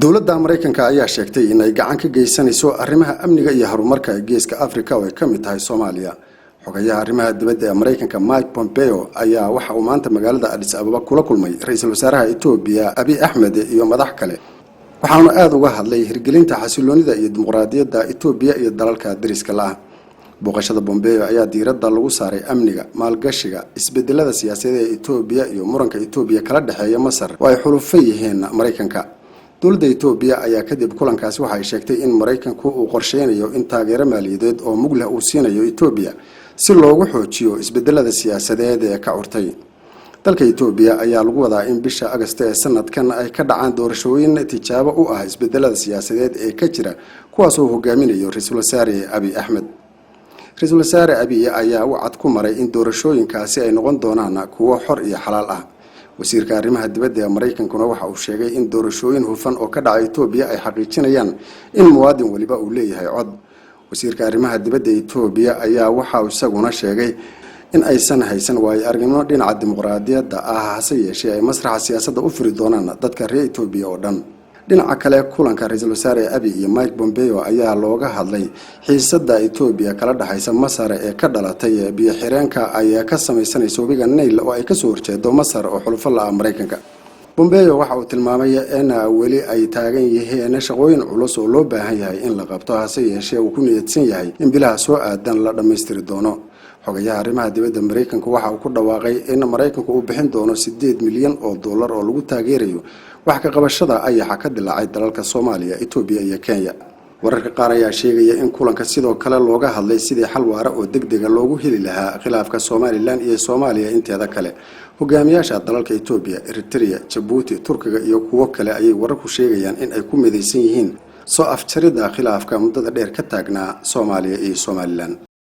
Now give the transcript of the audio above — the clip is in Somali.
dowladda Mareykanka ayaa sheegtay in ay gacan ka geysanayso arrimaha amniga iyo horumarka geeska Afrika oo ay ka mid tahay Soomaaliya. Xogayaha arrimaha dibadda ee Mareykanka Mike Pompeo ayaa waxa uu maanta magaalada Addis Ababa kula kulmay ra'iisul wasaaraha Itoobiya Abiy Ahmed iyo madax kale. waxaana aad uga hadlay hirgelinta xasiloonida iyo dimuqraadiyadda Itoobiya iyo dalalka dariska la ah. Booqashada Pompeo ayaa diiradda lagu saaray amniga, maalgashiga, isbedelada siyaasadeed ee Itoobiya iyo muranka Itoobiya kala dhaxeeya Masar oo ay xulufay yihiin Mareykanka. dowladda Itoobiya ayaa kadib kulankaasi waxa ay sheegtay in Mareykanku uu qorsheynayo in taageero maaliyadeed oo muglah uu siinayo Itoobiya si loogu xoojiyo isbedelada siyaasadeed ee ka curtay. dalka Itoobiya ayaa lagu wadaa in bisha Agoosto ee sanadkan ay ka dhacaan doorashooyin tijaabo u ah isbedelada siyaasadeed ee ka jira kuwaas oo hogaaminayo ra'iisul wasaare Abiy Ahmed. ra'iisul wasaare Abiy ayaa wacad ku maray in doorashooyinkaasi ay noqon doonaan kuwo xor iyo xalaal ah. wasiirka arrimaha dibadda ee Mareykankuna waxa uu sheegay in doorashooyin hufan oo ka dhacay Itoobiya ay xaqiijinayaan in muwaadin waliba uu leeyahay cod. wasiirka arrimaha dibadda ee Itoobiya ayaa waxa uu isaguna sheegay in aysan haysan waayo-aragnimo dhinaca dimuqraadiyadda ah hase yeeshee ay masraxa siyaasadda u furi doonaan dadka reer Itoobiya oo dhan. dhinaca kale kulanka ra'iisul wasaare Abiy iyo Mike Pompeo ayaa looga hadlay xiisadda Itoobiya kala dhaxaysa Masar ee ka dhalatay biyo xireenka ay ka samaysanayso webiga Nile oo ay ka soo horjeedo Masar oo xulufo la ah Mareykanka. Pompeo waxa uu tilmaamay in weli ay taagan yihiin shaqooyin culus oo loo baahan yahay in la qabto hase yeeshee uu ku niyadsan yahay in bilaha soo aadan la dhameystiri doono. xogayaha arrimaha dibadda Mareykanka waxa uu ku dhawaaqay in Mareykanku uu bixin doono $8 milyan oo lagu taageerayo wax ka qabashada ayaxa ka dilaacay dalalka Soomaaliya, Itoobiya iyo Kenya. wararka qaar ayaa sheegaya in kulanka sidoo kale looga hadlay sidii xal waara oo degdeg ah loogu heli lahaa khilaafka Somaliland iyo Soomaaliya inteeda kale. hogaamiyaasha dalalka Itoobiya, Eritrea, Djibouti, Turkiga iyo kuwo kale ayay wararku sheegayaan in ay ku midaysan yihiin soo afjarida khilaafka muddada dheer ka taagnaa Soomaaliya iyo Somaliland.